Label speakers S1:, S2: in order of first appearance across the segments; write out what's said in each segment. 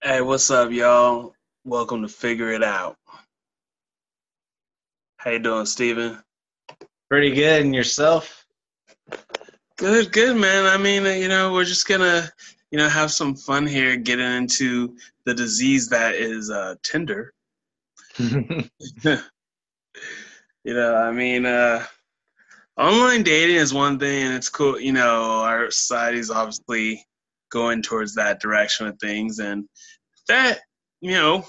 S1: Hey, what's up, y'all? Welcome to Figure It Out. How you doing, Steven?
S2: Pretty good. And yourself?
S1: Good, good, man. We're just gonna, have some fun here, getting into the disease that is Tinder. you know, I mean, uh, Online dating is one thing, and it's cool. Our society's obviously going towards that direction of things, and that, you know,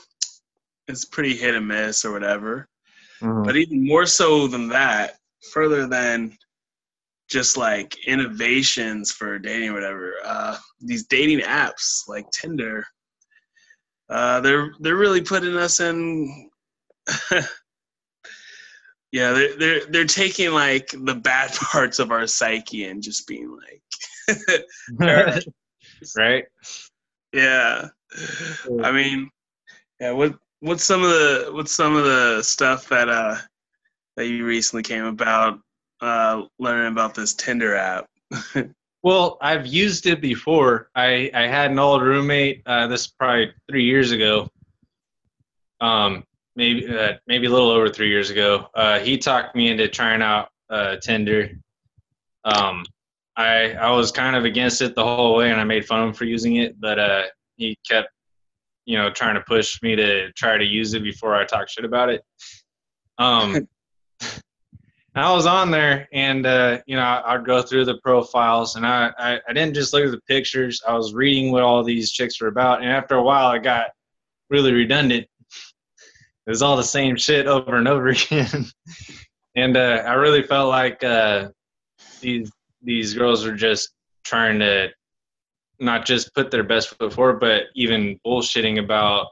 S1: is pretty hit and miss or whatever.
S2: Mhm.
S1: But even more so than that, further than just like innovations for dating or whatever. These dating apps like Tinder, they're really putting us in. Yeah, they're taking like the bad parts of our psyche and just being like, all right,
S2: Right?
S1: yeah. I mean, yeah. What's some of the stuff that you recently came about learning about this Tinder app?
S2: Well, I've used it before. I had an old roommate. This is probably 3 years ago. Um, maybe a little over 3 years ago. He talked me into trying out Tinder. Um, I was kind of against it the whole way, and I made fun of him for using it. But he kept, trying to push me to try to use it before I talk shit about it. Um, I was on there, and I'd go through the profiles, and I didn't just look at the pictures. I was reading what all these chicks were about, and after a while, it got really redundant. It was all the same shit over and over again, and I really felt like these these girls were just trying to not just put their best foot forward, but even bullshitting about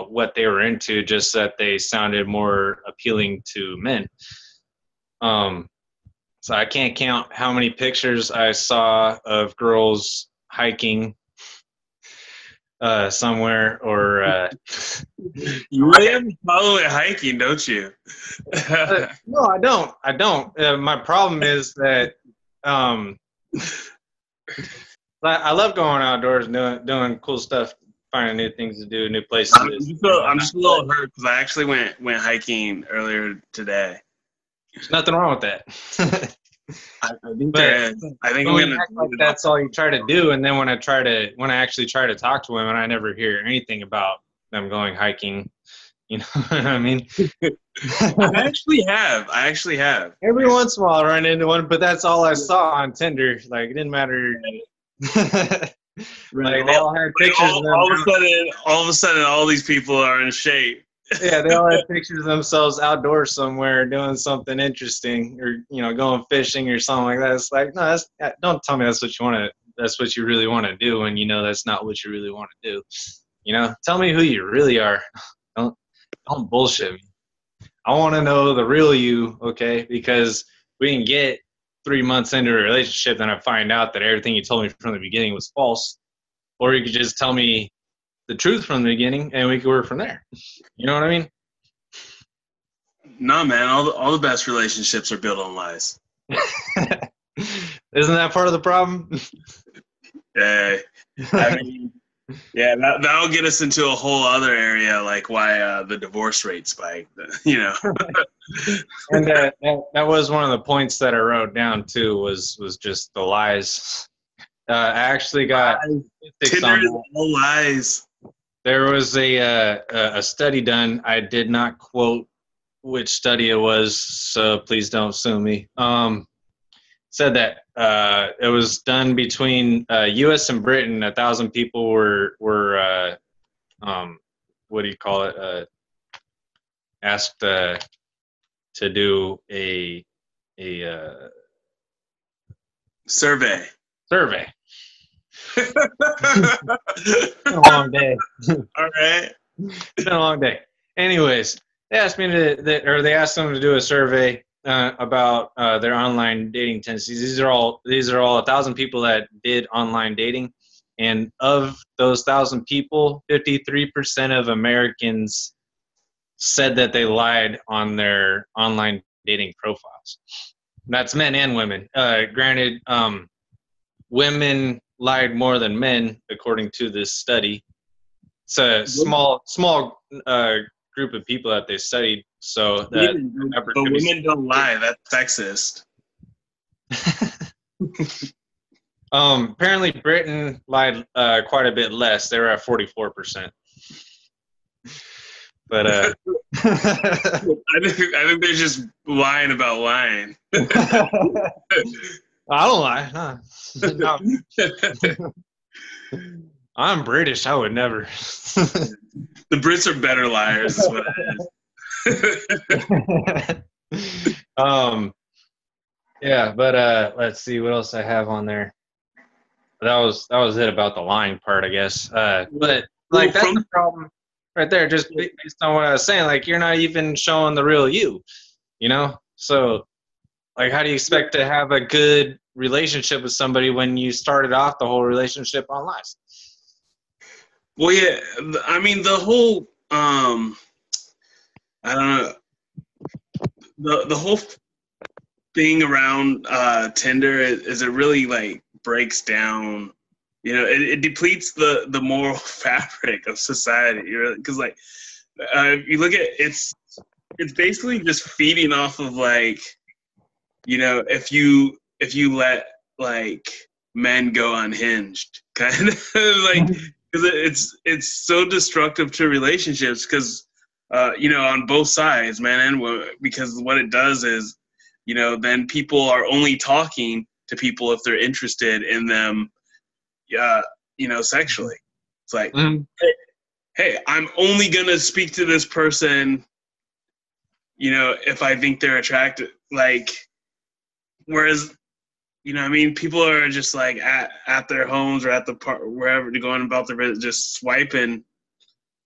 S2: what they were into, just that they sounded more appealing to men. Um, So I can't count how many pictures I saw of girls hiking somewhere or
S1: You really have to follow it hiking, don't you?
S2: no, I don't. I don't. My problem is that um, I love going outdoors, and doing cool stuff, finding new things to do, new places to visit and
S1: I'm
S2: whatnot.
S1: just a
S2: But
S1: little hurt because I actually went hiking earlier today.
S2: there's nothing wrong with that.
S1: I think there
S2: but
S1: is. I think
S2: but
S1: I'm
S2: when you
S1: gonna
S2: act
S1: do
S2: like
S1: it
S2: that's all you try to do, and then when I actually try to talk to women, I never hear anything about them going hiking. You know what I mean?
S1: I actually have. I actually have.
S2: Every once in a while, I run into one, but that's all I saw on Tinder. Like, it didn't matter.
S1: Right.
S2: Like, they all had pictures of them.
S1: All of a sudden, all these people are in shape.
S2: Yeah, they all had pictures of themselves outdoors somewhere doing something interesting, or going fishing or something like that. It's like, no, don't tell me that's what you want to. That's what you really want to do, and that's not what you really want to do. Tell me who you really are. Don't don't bullshit me. I want to know the real you, okay? Because we can get 3 months into a relationship, and I find out that everything you told me from the beginning was false, or you could just tell me the truth from the beginning, and we could work from there. You know what I mean?
S1: No, man. All the best relationships are built on lies.
S2: Isn't that part of the problem?
S1: Yeah. I mean, yeah, that'll get us into a whole other area, like why the divorce rate spiked. You know.
S2: And that was one of the points that I wrote down too. Was just the lies. I actually got
S1: Lies.
S2: statistics
S1: Tinder
S2: on
S1: is
S2: that.
S1: all lies.
S2: There was a study done. I did not quote which study it was, so please don't sue me. Said that it was done between U.S. and Britain. 1,000 people were what do you call it? Asked to do a
S1: Survey.
S2: survey.
S1: All
S2: It's been a long day.
S1: right.
S2: It's been a long day. Anyways, they asked me or they asked them to do a survey about their online dating tendencies. These are all 1,000 people that did online dating, and of those 1,000 people, 53% of Americans said that they lied on their online dating profiles. That's men and women. Granted, women lied more than men, according to this study. it's a small group of people that they studied, so that
S1: But women don't lie. That's sexist.
S2: Apparently Britain lied quite a bit less. They were at 44%. But
S1: I think they're just lying about lying.
S2: I don't lie. Huh? No. I'm British. I would never.
S1: The Brits are better liars, is what it
S2: is. Yeah, but let's see what else I have on there. That was it about the lying part, I guess. But like that's the problem right there. Just based on what I was saying, like you're not even showing the real you, you know. So, like, how do you expect to have a good relationship with somebody when you started off the whole relationship on lies?
S1: Well, yeah, I mean the whole I don't know the whole thing around Tinder is it really like breaks down, you know, it depletes the moral fabric of society, because like if you look at it's basically just feeding off of like, you know, if you let like men go unhinged, kind of like, because it's so destructive to relationships, because you know, on both sides, man and women, because what it does is, you know, then people are only talking to people if they're interested in them, you know, sexually. It's like, hey, I'm only gonna speak to this person, you know, if I think they're attractive. Like, whereas, you know, I mean, people are just like at their homes or at the park, wherever they're going about their business, just swiping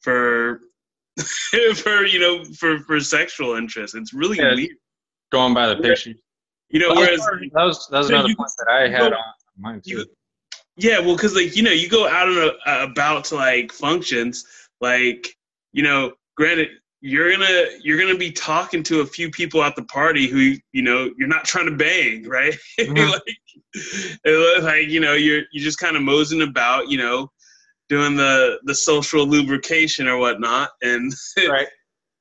S1: for for, you know, for sexual interest. It's really weird.
S2: Going by the pictures.
S1: You know, whereas
S2: that was another point that I had on mine too.
S1: Yeah, well, because like, you know, you go out and about to like functions, like, you know, granted, you're gonna be talking to a few people at the party who, you know, you're not trying to bang, right? like, you know, you're just kind of moseying about, you know, doing the social lubrication or whatnot, and
S2: right.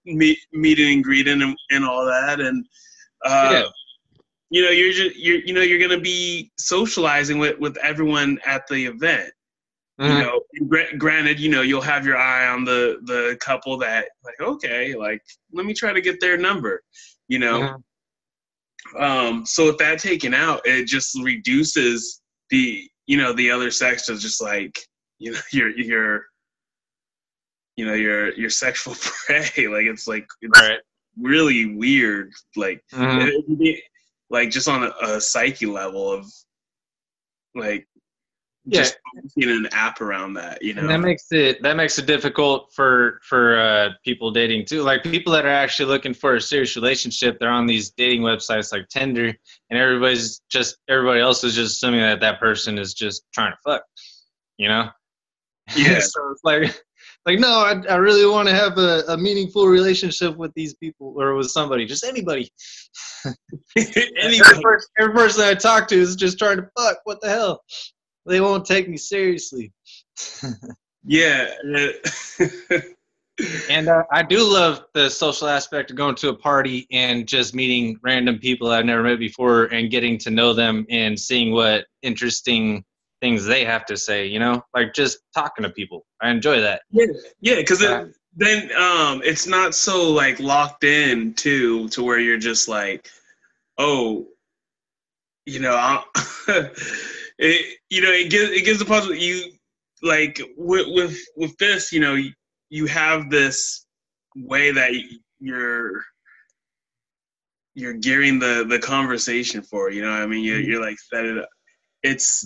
S1: meeting and greeting and all that, and you know, you're gonna be socializing with everyone at the event. You know, granted, you know, you'll have your eye on the couple that, like, okay, like, let me try to get their number, you know. So with that taken out, it just reduces the, you know, the other sex to just like, you know, your you know, your sexual prey. Like, it's like, it's really weird, like like just on a psyche level of like just in an app around that, you know.
S2: And that makes it difficult for people dating too. Like people that are actually looking for a serious relationship, they're on these dating websites like Tinder, and everybody else is just assuming that person is just trying to fuck, you know.
S1: Yeah.
S2: So it's like no, I really want to have a meaningful relationship with these people or with somebody, just anybody. Every person I talk to is just trying to fuck. What the hell? They won't take me seriously.
S1: Yeah.
S2: And I do love the social aspect of going to a party and just meeting random people I've never met before and getting to know them and seeing what interesting things they have to say, you know, like just talking to people. I enjoy that.
S1: Yeah, because then it's not so like locked in to where you're just like, oh, you know, you know, it gives the puzzle. You like with this, you know, you have this way that you're gearing the conversation for. You know what I mean? You're like set it up. It's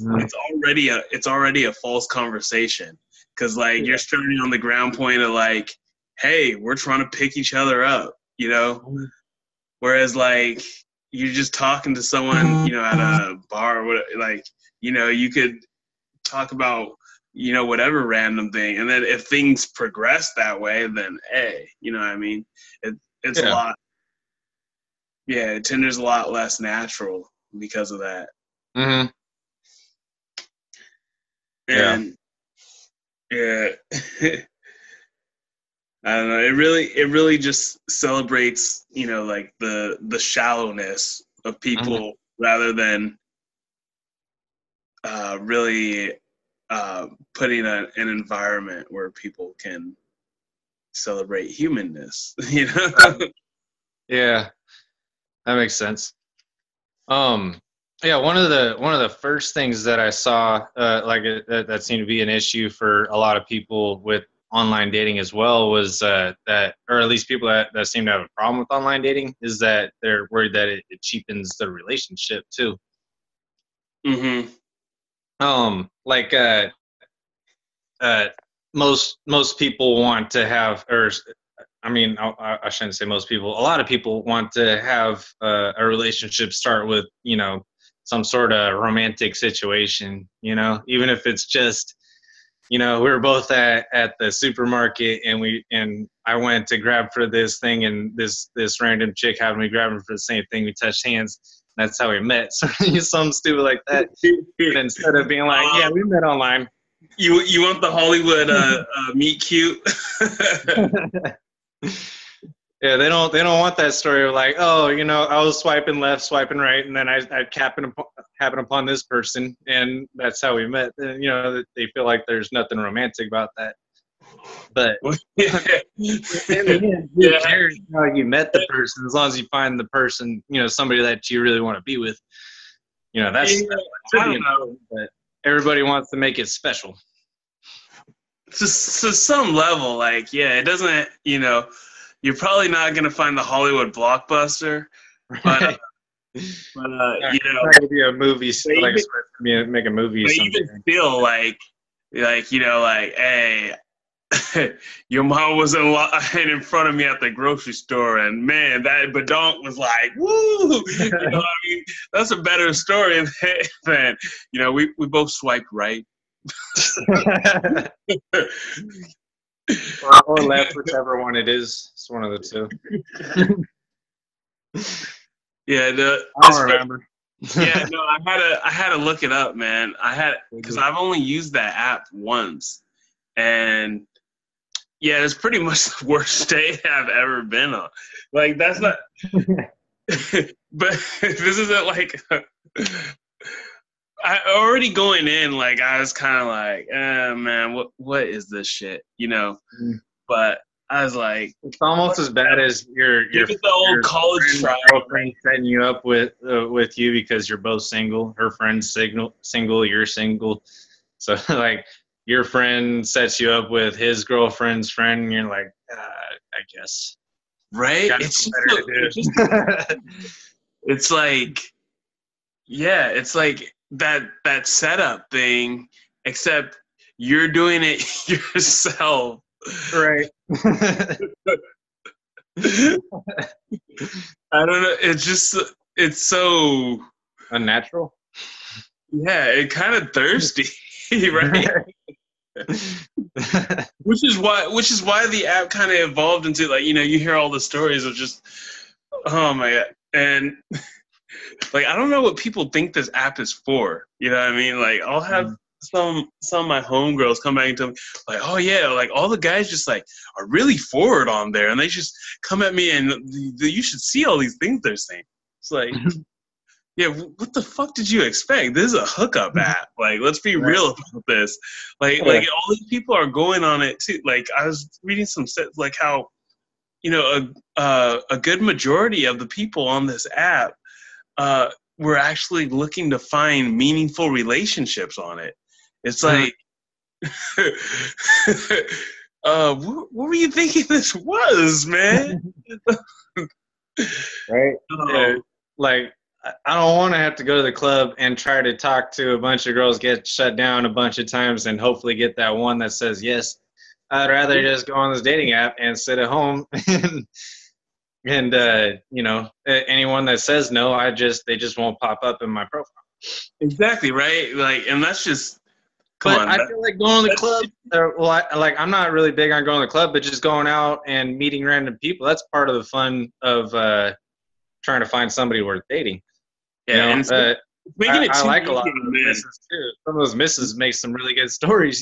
S1: already a false conversation, because like you're starting on the ground point of like, hey, we're trying to pick each other up, you know. Whereas like you're just talking to someone, you know, at a bar or whatever, like, you know, you could talk about, you know, whatever random thing, and then if things progress that way, then hey, you know what I mean? It's a lot. Yeah, Tinder's a lot less natural because of that. And yeah. I don't know. It really just celebrates, like the shallowness of people rather than really putting an environment where people can celebrate humanness.
S2: Yeah, that makes sense. Um, yeah, one of the first things that I saw, that seemed to be an issue for a lot of people with online dating as well, was that, or at least people that seem to have a problem with online dating, is that they're worried that it cheapens the relationship too.
S1: Mm-hmm.
S2: Like uh, most people want to have, or I mean, I shouldn't say most people. A lot of people want to have a relationship start with, some sort of romantic situation. Even if it's just, we were both at the supermarket, and I went to grab for this thing, and this random chick had me grabbing for the same thing. We touched hands. That's how we met. So something stupid like that. But instead of being like, yeah, we met online.
S1: You want the Hollywood meet cute?
S2: Yeah, they don't want that story of like, oh, I was swiping left, swiping right, and then I happened upon this person, and that's how we met. And, they feel like there's nothing romantic about that. But in the end, who
S1: Yeah.
S2: cares how you met the person, as long as you find the person, somebody that you really want to be with. That's
S1: Yeah,
S2: should
S1: I
S2: be
S1: don't know.
S2: important, but everybody wants to make it special.
S1: To some level, like, yeah, it doesn't, you're probably not going to find the Hollywood blockbuster, but,
S2: Right.
S1: you know,
S2: Not gonna be a movie,
S1: but
S2: like
S1: even,
S2: make a movie
S1: but
S2: someday.
S1: even still, like, hey, your mom was in front of me at the grocery store, and man, that badonk was like, woo! What I mean? That's a better story than we both swiped right.
S2: Or left, whichever one it is. It's one of the two.
S1: Yeah,
S2: I don't remember.
S1: yeah, no, I had to look it up, man. Because I've only used that app once, and yeah, it's pretty much the worst day I've ever been on. Like, that's not. But this isn't like. I already going in, like, I was kind of like, man, what is this shit, But I was like,
S2: It's almost as bad as
S1: give it the old college try.
S2: girlfriend setting you up with you because you're both single. Her friend's single, you're single. So like your friend sets you up with his girlfriend's friend, and you're like, I guess.
S1: Right? It's like, yeah, it's like that setup thing, except you're doing it yourself.
S2: Right.
S1: I don't know. It's so
S2: unnatural.
S1: Yeah, it kind of thirsty, right? which is why the app kind of evolved into, like, you hear all the stories of just, oh my god, and like, I don't know what people think this app is for. You know what I mean? Like, I'll have some of my homegirls come back and tell me, like, oh yeah, like, all the guys just, like, are really forward on there, and they just come at me, and you should see all these things they're saying. It's like, yeah, what the fuck did you expect? This is a hookup app. Like, let's be real about this. Like all these people are going on it too. Like, I was reading some sets, like, how a good majority of the people on this app were actually looking to find meaningful relationships on it. It's like, what were you thinking this was, man?
S2: Right. Like, I don't want to have to go to the club and try to talk to a bunch of girls, get shut down a bunch of times, and hopefully get that one that says yes. I'd rather just go on this dating app and sit at home and anyone that says no, they just won't pop up in my profile.
S1: Exactly, right? Like, and that's just,
S2: I feel like going to the club, I'm not really big on going to the club, but just going out and meeting random people, that's part of the fun of trying to find somebody worth dating.
S1: Yeah,
S2: and I like a lot of those misses too. Some of those misses make some really good stories,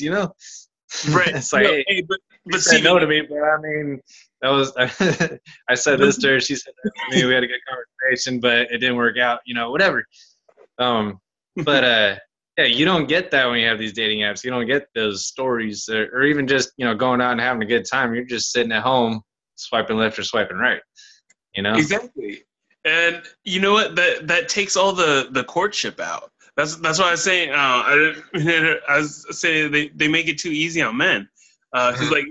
S1: Right.
S2: It's like,
S1: No,
S2: hey,
S1: hey,
S2: she
S1: but
S2: said
S1: Steven,
S2: no to me, but I mean, that was I said this to her. She said that to me. We had a good conversation, but it didn't work out. Whatever. Um, but yeah, you don't get that when you have these dating apps. You don't get those stories, or even just going out and having a good time. You're just sitting at home, swiping left or swiping right.
S1: exactly. And you know what? That takes all the courtship out. That's what I was saying. I was saying they make it too easy on men. Because like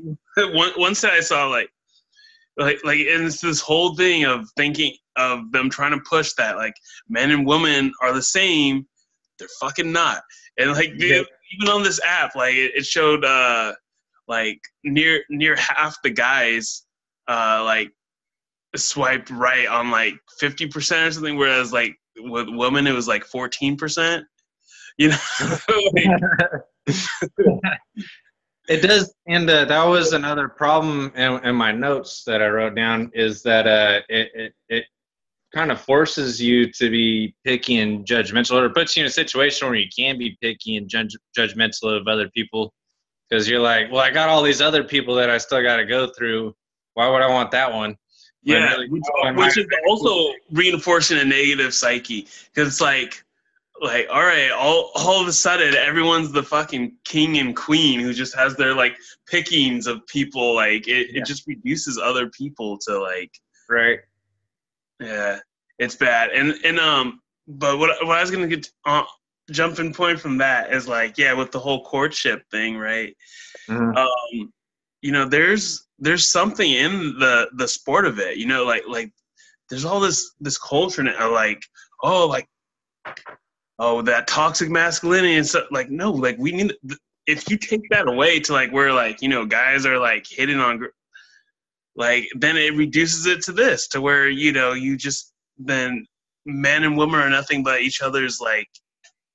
S1: one side I saw like and it's this whole thing of thinking of them trying to push that like men and women are the same. They're fucking not. And like even on this app, like it showed like near half the guys like swiped right on like 50% or something, whereas like with women it was like 14%. You know,
S2: It does, and that was another problem in my notes that I wrote down is that it kind of forces you to be picky and judgmental, or puts you in a situation where you can be picky and judgmental of other people because you're like, well, I got all these other people that I still got to go through. Why would I want that one? When
S1: yeah,
S2: really,
S1: which is also reinforcing a negative psyche because it's like all right, all of a sudden everyone's the fucking king and queen who just has their like pickings of people. Like it just reduces other people to like
S2: right.
S1: Yeah, it's bad. And but what I was gonna get jumping point from that is like with the whole courtship thing, right?
S2: Mm-hmm.
S1: There's something in the sport of it, like there's all this culture now, like oh like oh that toxic masculinity and stuff. Like no, like we need if you take that away to like where like guys are like hitting on like then it reduces it to this to where you just then men and women are nothing but each other's like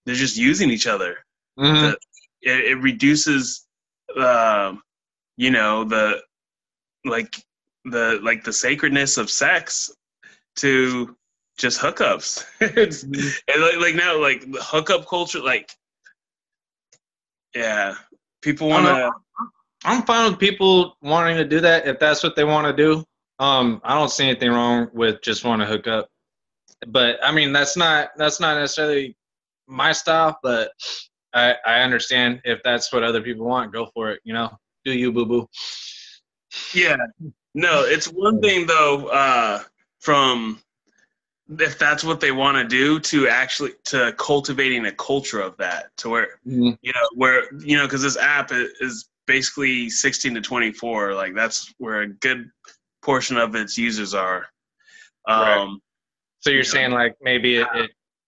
S1: they're just using each other.
S2: Mm-hmm.
S1: It reduces the like the sacredness of sex to just hookups. It's and like now like the hookup culture, like people
S2: I don't
S1: want
S2: know.
S1: to.
S2: I'm fine with people wanting to do that if that's what they want to do. I don't see anything wrong with just wanting to hook up. But I mean, that's not necessarily my style. But I understand if that's what other people want, go for it. Do you, boo boo?
S1: Yeah, no, it's one thing though. From if that's what they want to do to actually to cultivating a culture of that to where because this app is basically 16 to 24, like that's where a good portion of its users are.
S2: Right. So you're
S1: You know,
S2: saying like maybe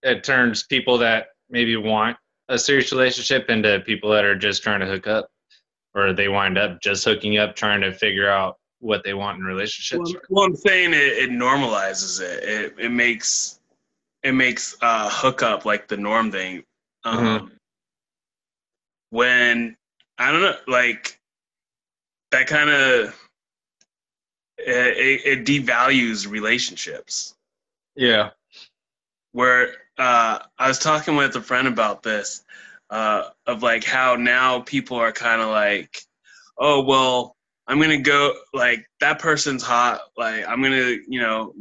S2: it turns people that maybe want a serious relationship into people that are just trying to hook up, or they wind up just hooking up, trying to figure out what they want in relationships.
S1: well, I'm saying it normalizes it. It makes hookup like the norm thing.
S2: Mm-hmm.
S1: When I don't know, like that kind of it devalues relationships.
S2: Yeah.
S1: Where I was talking with a friend about this, of like how now people are kind of like, oh well, I'm gonna go like that person's hot, like I'm gonna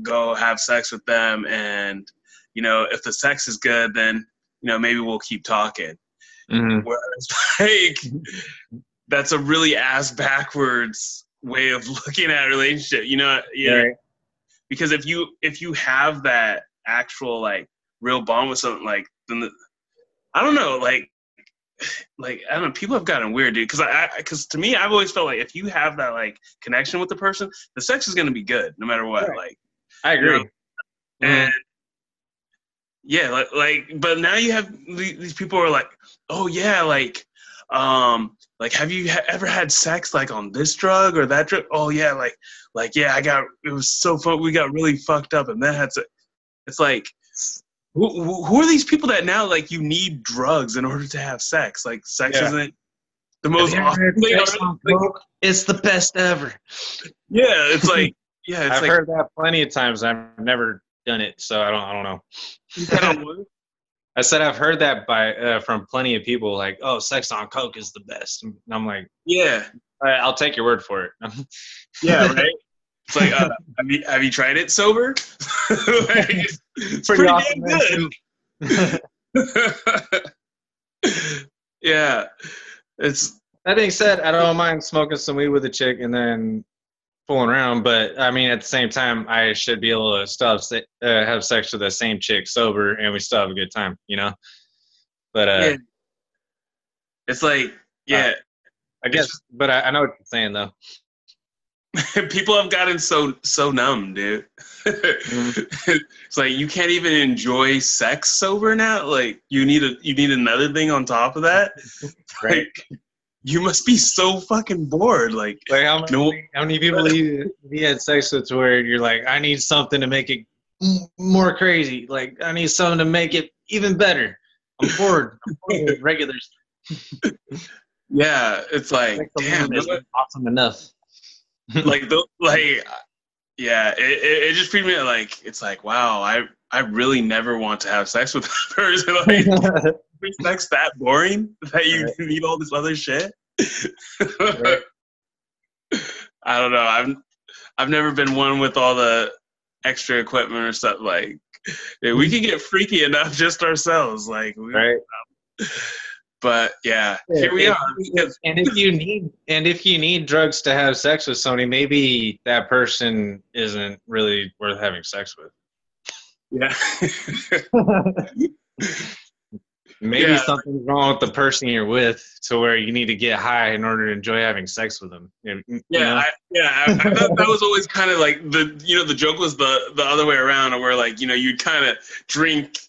S1: go have sex with them, and if the sex is good, then maybe we'll keep talking.
S2: Mm-hmm.
S1: Whereas like that's a really ass backwards way of looking at a relationship,
S2: Right.
S1: because if you have that actual like real bond with something, like then I don't know, like I don't know, people have gotten weird, dude. Because to me, I've always felt like if you have that like connection with the person, the sex is gonna be good no matter what.
S2: Right.
S1: Like
S2: I agree.
S1: and but now you have these people who are like, oh yeah, like have you ever had sex like on this drug or that drug? Oh yeah, like yeah, it was so fun. We got really fucked up and then had sex. It's like, who are these people that now like you need drugs in order to have sex? Like sex
S2: Yeah.
S1: isn't the most awesome thing.
S2: It's the best ever.
S1: Yeah, it's like
S2: I've heard that plenty of times. I've never done it, so I don't know.
S1: You kind of
S2: I said I've heard that from plenty of people, like, oh, sex on coke is the best. And I'm like,
S1: Yeah.
S2: all right, I'll take your word for it.
S1: Yeah, right. It's like, have you tried it sober? Like, it's
S2: Pretty
S1: pretty
S2: awesome,
S1: damn good. Yeah, it's
S2: That being said, I don't mind smoking some weed with a chick and then fooling around, but I mean, at the same time, I should be able to still have sex with the same chick sober, and we still have a good time, you know. But
S1: yeah. It's like
S2: uh,
S1: yeah.
S2: I
S1: It's
S2: guess, but I know what you're saying though.
S1: people have gotten so numb, dude.
S2: Mm-hmm.
S1: It's like you can't even enjoy sex sober now. Like you need another thing on top of that.
S2: Right?
S1: Like you must be so fucking bored. Like
S2: Like
S1: no,
S2: how many people you had sex with to where you're like, I need something to make it more crazy. Like I need something to make it even better. I'm bored. I'm bored with regulars.
S1: yeah, it's like
S2: Sex
S1: damn,
S2: alone is awesome enough.
S1: like yeah, it just treated me like it's like wow, I really never want to have sex with that person. Like is sex that boring that you
S2: Right.
S1: need all this other shit?
S2: Right.
S1: I don't know. I've never been one with all the extra equipment or stuff. Like yeah, we can get freaky enough just ourselves. Like
S2: Right.
S1: but yeah, here we are.
S2: And if you need drugs to have sex with somebody, maybe that person isn't really worth having sex with.
S1: Yeah.
S2: Maybe something's wrong with the person you're with, to where you need to get high in order to enjoy having sex with them. You know?
S1: I thought that was always kind of like the joke was the other way around, where like you'd kind of drink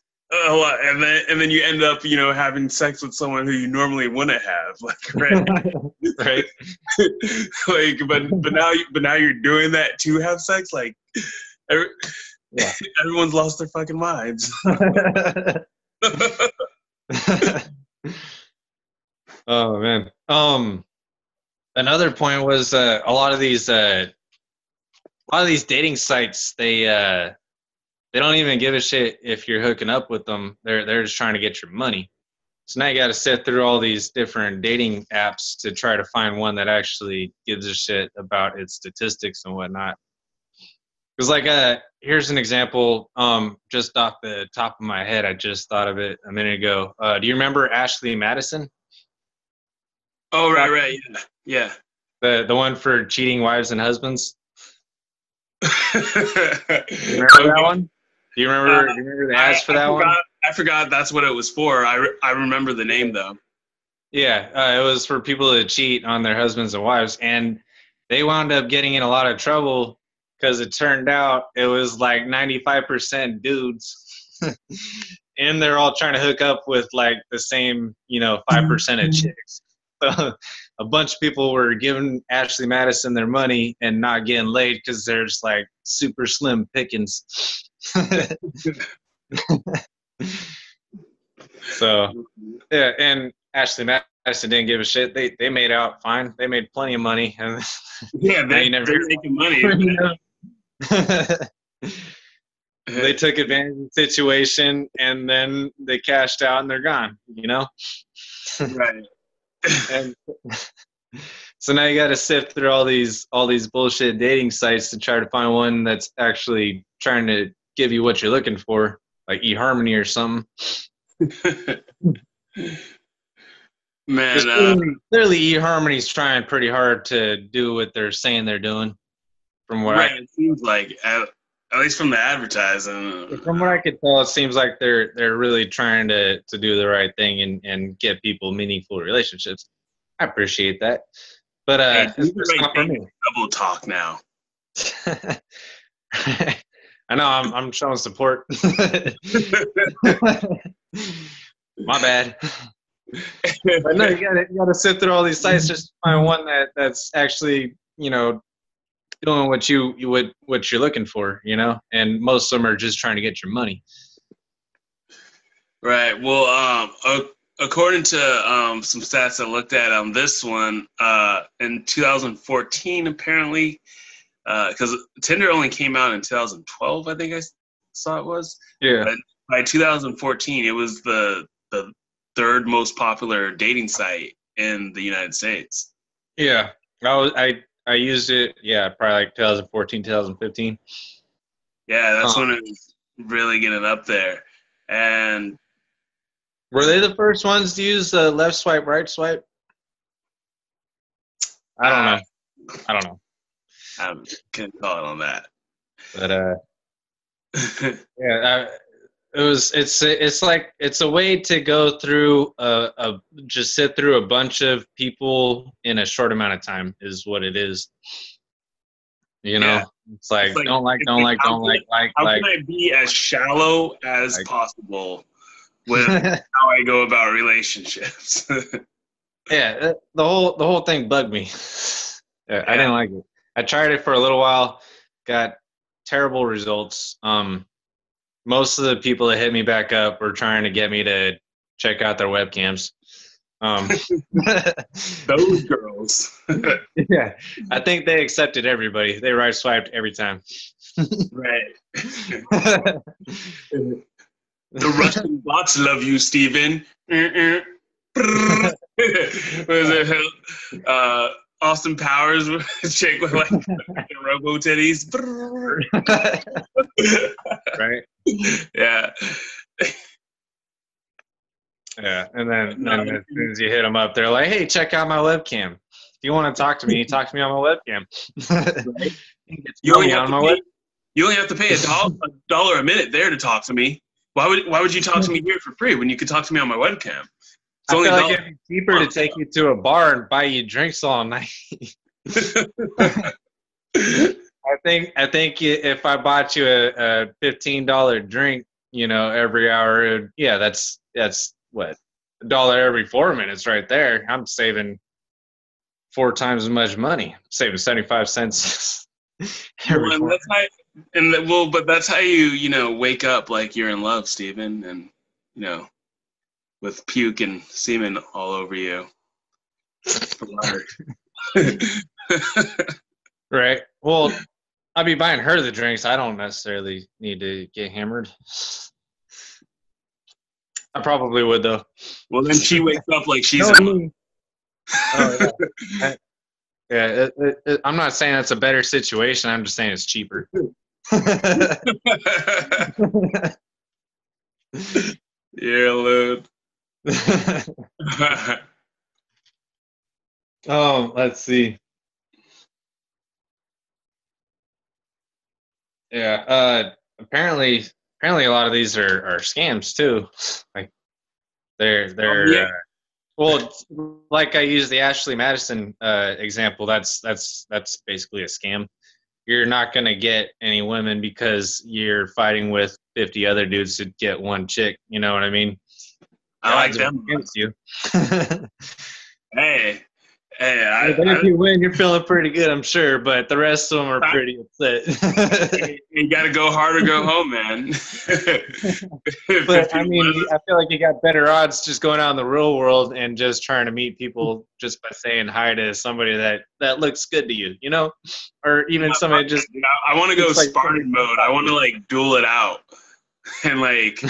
S1: a lot and then you end up having sex with someone who you normally wouldn't have, like right,
S2: right.
S1: like but now you're doing that to have sex, like everyone's lost their fucking minds.
S2: Oh man. Another point was a lot of these dating sites, they don't even give a shit if you're hooking up with them. They're just trying to get your money. So now you got to sit through all these different dating apps to try to find one that actually gives a shit about its statistics and whatnot. Because here's an example, just off the top of my head, I just thought of it a minute ago. Do you remember Ashley Madison?
S1: Oh right, yeah.
S2: The one for cheating wives and husbands. Remember that one? Do you remember the ads for that one?
S1: I forgot that's what it was for. I remember the name though.
S2: Yeah, it was for people to cheat on their husbands and wives, and they wound up getting in a lot of trouble because it turned out it was like 95% dudes, and they're all trying to hook up with like the same 5% of chicks. So a bunch of people were giving Ashley Madison their money and not getting laid because there's like super slim pickings. So yeah, and Ashley Madison didn't give a shit. They made out fine. They made plenty of money. And
S1: yeah, they're making money.
S2: They took advantage of the situation and then they cashed out and they're gone.
S1: Right.
S2: And so now you got to sift through all these bullshit dating sites to try to find one that's actually trying to give you what you're looking for, like eHarmony or something.
S1: Man,
S2: clearly eHarmony's trying pretty hard to do what they're saying they're doing. From what
S1: it seems like at least from the advertising.
S2: From what I could tell, it seems like they're really trying to do the right thing and get people meaningful relationships. I appreciate that, but
S1: it's not for me. Double talk now.
S2: I know I'm showing support. My bad. But no, you gotta sit through all these sites just to find one that's actually doing what you're looking for, and most of them are just trying to get your money.
S1: Right. Well, according to some stats I looked at on this one, in 2014, apparently, because Tinder only came out in 2012, I think I saw it was.
S2: Yeah.
S1: But by 2014, it was the third most popular dating site in the United States.
S2: Yeah, I used it. Yeah, probably like 2014, 2015.
S1: Yeah, that's when it was really getting up there. And
S2: Were they the first ones to use the left swipe, right swipe? I don't know. I don't know.
S1: I couldn't call it on that.
S2: But yeah, it's like it's a way to go through just sit through a bunch of people in a short amount of time is what it is. You know,
S1: Yeah.
S2: it's like
S1: It's
S2: don't like,
S1: it's
S2: don't like,
S1: how
S2: don't
S1: can
S2: like,
S1: how
S2: like.
S1: can I be as shallow as
S2: Like
S1: possible with how I go about relationships?
S2: yeah, the whole thing bugged me. Yeah, I
S1: Yeah.
S2: didn't like it. I tried it for a little while, got terrible results. Most of the people that hit me back up were trying to get me to check out their webcams. Um,
S1: Those girls.
S2: yeah, I think they accepted everybody. They right swiped every time.
S1: Right. The Russian bots love you, Steven. What is it? Austin Powers chick with like robo titties.
S2: Right?
S1: Yeah.
S2: Yeah, and then as soon as you hit them up, they're like, "Hey, check out my webcam. If you want to talk to me, talk to me on my webcam."
S1: Right?
S2: You can
S1: You
S2: tell
S1: only
S2: me
S1: have
S2: on
S1: to
S2: my web.
S1: pay. You only have to pay $1 a minute there to talk to me. Why would you talk to me here for free when you could talk to me on my webcam? It's
S2: I
S1: only
S2: feel
S1: a
S2: like
S1: dollar.
S2: it'd be cheaper to take you to a bar and buy you drinks all night. I think if I bought you a $15 drink, every hour, yeah, that's what $1 every 4 minutes right there. I'm saving 4 times as much money, saving 75 cents every
S1: Well, and
S2: 4
S1: that's how, but that's how wake up like you're in love, Stephen, and you know, with puke and semen all over you.
S2: Right. Well, I'll be buying her the drinks. I don't necessarily need to get hammered. I probably would though.
S1: Well, then she wakes up like she's
S2: No,
S1: in
S2: me. Oh yeah. Yeah. I'm not saying it's a better situation. I'm just saying it's cheaper.
S1: You're alone.
S2: Oh, let's see. Yeah. Apparently a lot of these are scams too. Like they're
S1: Yeah.
S2: well, like I used the Ashley Madison example. That's basically a scam. You're not gonna get any women because you're fighting with 50 other dudes to get one chick. You know what I mean?
S1: I like
S2: Odds are
S1: them.
S2: against you.
S1: Hey,
S2: But if you win, you're feeling pretty good, I'm sure. But the rest of them are pretty upset.
S1: you got to go hard or go home, man.
S2: But I mean, I feel like you got better odds just going out in the real world and just trying to meet people just by saying hi to somebody that looks good to you, or even somebody just.
S1: I want to go
S2: like
S1: Spartan mode. I want to like duel it out and like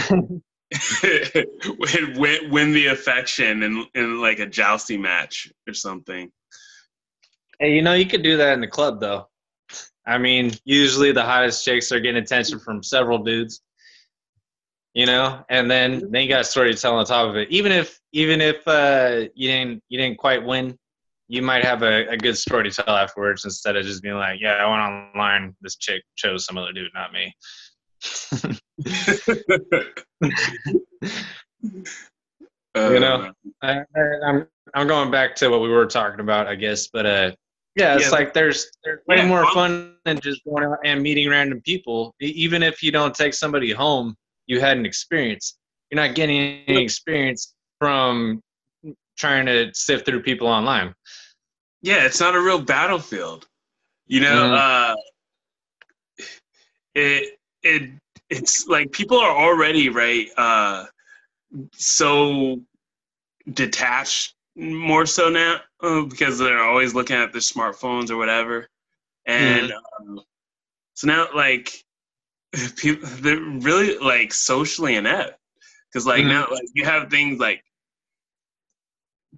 S1: win the affection in like a jousting match or something.
S2: Hey, you could do that in the club though. I mean, usually the hottest chicks are getting attention from several dudes, and then you got a story to tell on top of it. Even if you didn't quite win, you might have a good story to tell afterwards instead of just being like, yeah, I went online, this chick chose some other dude, not me. I'm going back to what we were talking about, I guess, but yeah, it's like there's way more fun than just going out and meeting random people. Even if you don't take somebody home, you had an experience. You're not getting any experience from trying to sift through people online.
S1: Yeah, it's not a real battlefield. It's like people are already so detached more so now because they're always looking at their smartphones or whatever, and so now like people, they're really like socially inept. Because like
S2: Mhm.
S1: now, like you have things like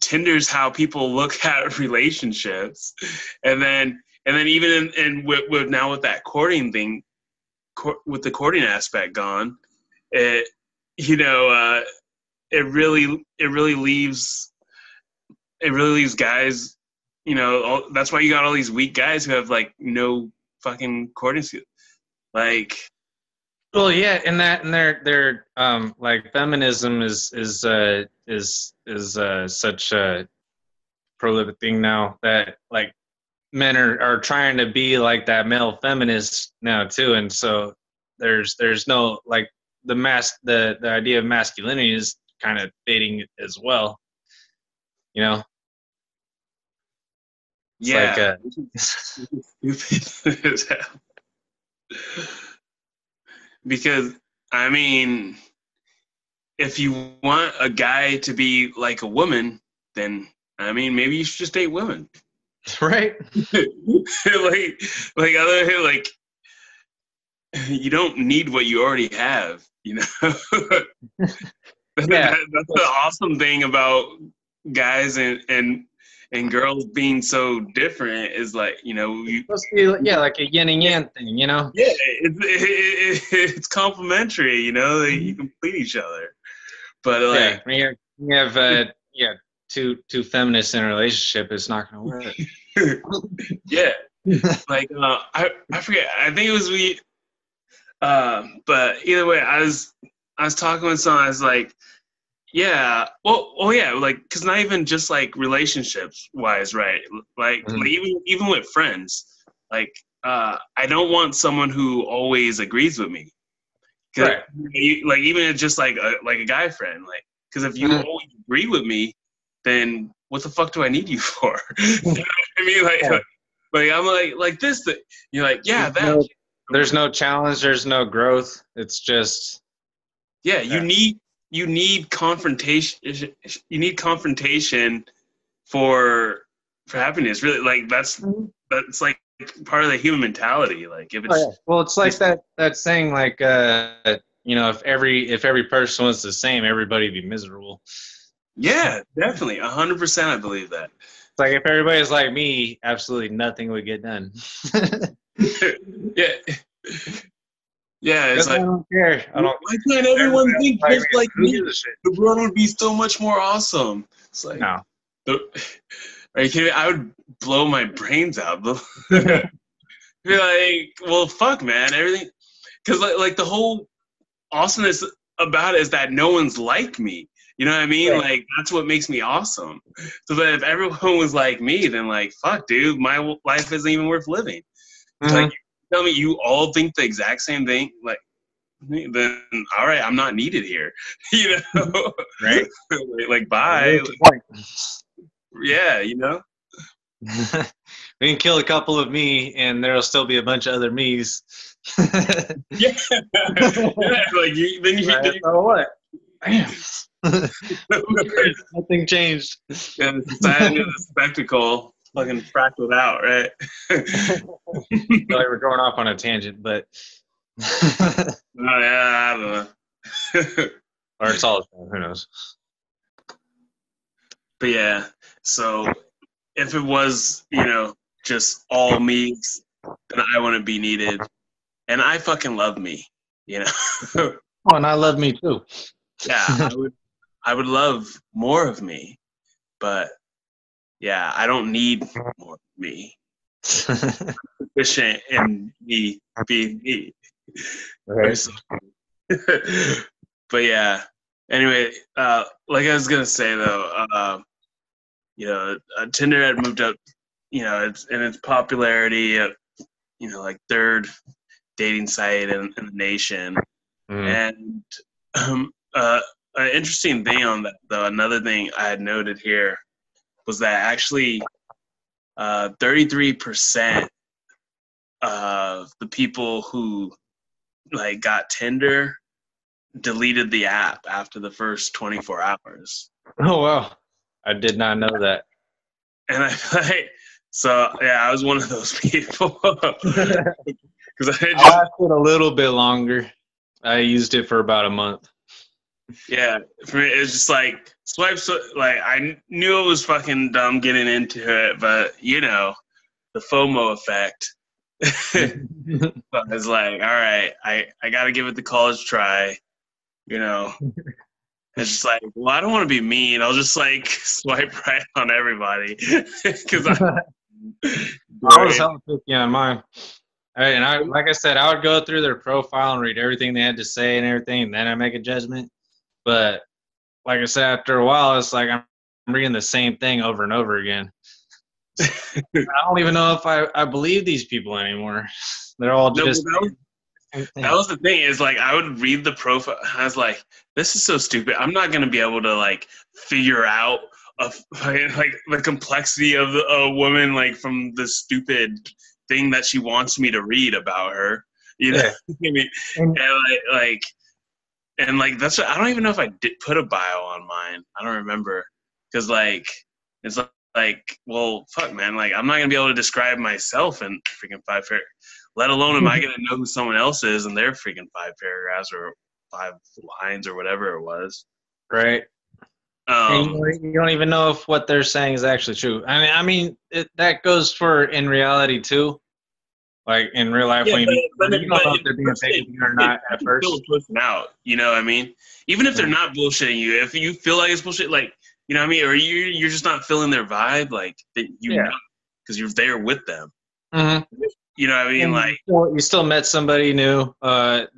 S1: Tinder's how people look at relationships, and then even with now with that courting thing, with the courting aspect gone, it you know it really leaves guys, that's why you got all these weak guys who have like no fucking courting skills. Like,
S2: Well, yeah, and their like feminism is such a prolific thing now that like men are trying to be like that male feminist now too, and so there's no like the idea of masculinity is kind of fading as well. You know, it's like
S1: yeah, stupid as hell. Because I mean, if you want a guy to be like a woman, then I mean, maybe you should just date women.
S2: right.
S1: like other like you don't need what you already have.
S2: Yeah,
S1: That's the awesome thing about guys and girls being so different is like you
S2: supposed to be, yeah, like a yin and yang thing, you know.
S1: yeah it's complementary. You complete each other, but
S2: Yeah,
S1: like
S2: when you have yeah, two feminists in a relationship, it's not gonna work.
S1: yeah, like I forget, I think it was we, but either way, I was talking with someone. I was like, yeah, well, yeah, like, because not even just like relationships wise, right? Like
S2: Mhm.
S1: even with friends, like I don't want someone who always agrees with me. 'Cause
S2: Right.
S1: like even if just like a guy friend, like, because if you
S2: Mhm.
S1: always agree with me, then what the fuck do I need you for? You know what I mean, like I'm like this. You're like, yeah,
S2: There's
S1: that.
S2: no,
S1: I'm
S2: there's
S1: like,
S2: no challenge. There's no growth. It's just
S1: yeah,
S2: uh,
S1: you need confrontation. You need confrontation for happiness. Really, like that's like part of the human mentality. Like if
S2: oh
S1: it's
S2: yeah. Well, it's like
S1: just
S2: that saying, like if every person was the same, everybody'd be miserable.
S1: yeah, definitely 100%. I believe that.
S2: It's like if everybody's like me, absolutely nothing would get done.
S1: Yeah, yeah. It's
S2: Because I
S1: like,
S2: don't care. I don't.
S1: why can't
S2: Everybody
S1: everyone
S2: else
S1: think
S2: like me.
S1: just like
S2: Who
S1: me?
S2: gives a shit?
S1: The world would be so much more awesome. It's like,
S2: No.
S1: the, are you kidding me? I would blow my brains out. Be like, well, fuck, man, everything, because like the whole awesomeness about it is that no one's like me. You know what I mean?
S2: Right.
S1: Like that's what makes me awesome. So that if everyone was like me, then like fuck, dude, my life isn't even worth living. Like
S2: Hmm.
S1: you tell me you all think the exact same thing, like then all right, I'm not needed here. You know,
S2: Right.
S1: like
S2: Like,
S1: bye.
S2: what's the point?
S1: Yeah,
S2: We can kill a couple of me, and there'll still be a bunch of other me's.
S1: yeah, yeah. Like
S2: Right. So what? Bam. Who cares? Nothing changed.
S1: yeah, the society of the spectacle fucking fractaled out, right?
S2: Feel like we're going off on a tangent, but
S1: Oh, yeah, I don't know.
S2: or it's all who knows.
S1: But yeah, so if it was, just all me, then I wouldn't be needed. And I fucking love me, you know?
S2: Oh, and I love me too.
S1: Yeah, I would love more of me, but yeah, I don't need more of me. Sufficient in me being me. Or
S2: Right.
S1: so. But yeah. Anyway, like I was gonna say though, Tinder had moved up, it's in its popularity, like third dating site in the nation.
S2: Mm.
S1: And um, uh, an interesting thing on that, though, another thing I had noted here was that actually 33% of the people who like got Tinder deleted the app after the first 24 hours.
S2: Oh wow, I did not know that.
S1: And I like, so yeah, I was one of those people. because I
S2: I
S1: just
S2: lasted a little bit longer. I used it for about a month.
S1: yeah. For me, it's just like swipes. Like I knew it was fucking dumb getting into it, but you know the FOMO effect. So I was like, all right, I got to give it the college try. You know, it's just like, well, I don't want to be mean. I'll just like swipe right on everybody because I.
S2: I was hella picky on mine. And I, like I said, I would go through their profile and read everything they had to say and everything, and then I make a judgment. But like I said, after a while, it's like I'm reading the same thing over and over again. I don't even know if I believe these people anymore. They're all
S1: No,
S2: just
S1: that was the thing is like I would read the profile. I was like, this is so stupid. I'm not gonna be able to like figure out like the complexity of a woman like from the stupid thing that she wants me to read about her. You know, I mean, and like that's what, I don't even know if I did put a bio on mine. I don't remember because like it's like well fuck man like I'm not gonna be able to describe myself in freaking 5 paragraphs. Let alone am I gonna know who someone else is in their freaking 5 paragraphs or 5 lines or whatever it was.
S2: right. And you don't even know if what they're saying is actually true. I mean, that goes for in reality too. Like in real life,
S1: Yeah,
S2: when you
S1: but
S2: don't know if they're being fake or not at first.
S1: Still pushing out, you know what I mean? Even if they're not bullshitting you, if you feel like it's bullshit, like you know what I mean, or you're just not feeling their vibe, like that you know, because you're there with them.
S2: Mm-hmm.
S1: You know what I mean?
S2: And
S1: like
S2: you still met somebody new.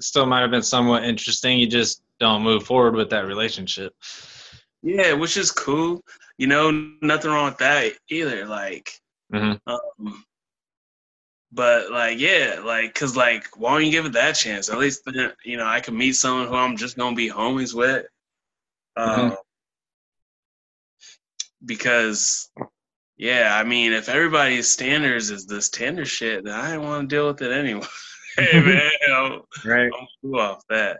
S2: Still might have been somewhat interesting. You just don't move forward with that relationship.
S1: yeah, which is cool. You know, nothing wrong with that either. Like, but like, yeah, like, cause like, why don't you give it that chance? At least, you know, I can meet someone who I'm just gonna be homies with. Because, yeah, I mean, if everybody's standards is this Tinder shit, then I don't want to deal with it anyway. Hey man,
S2: Right.
S1: I'm cool off that.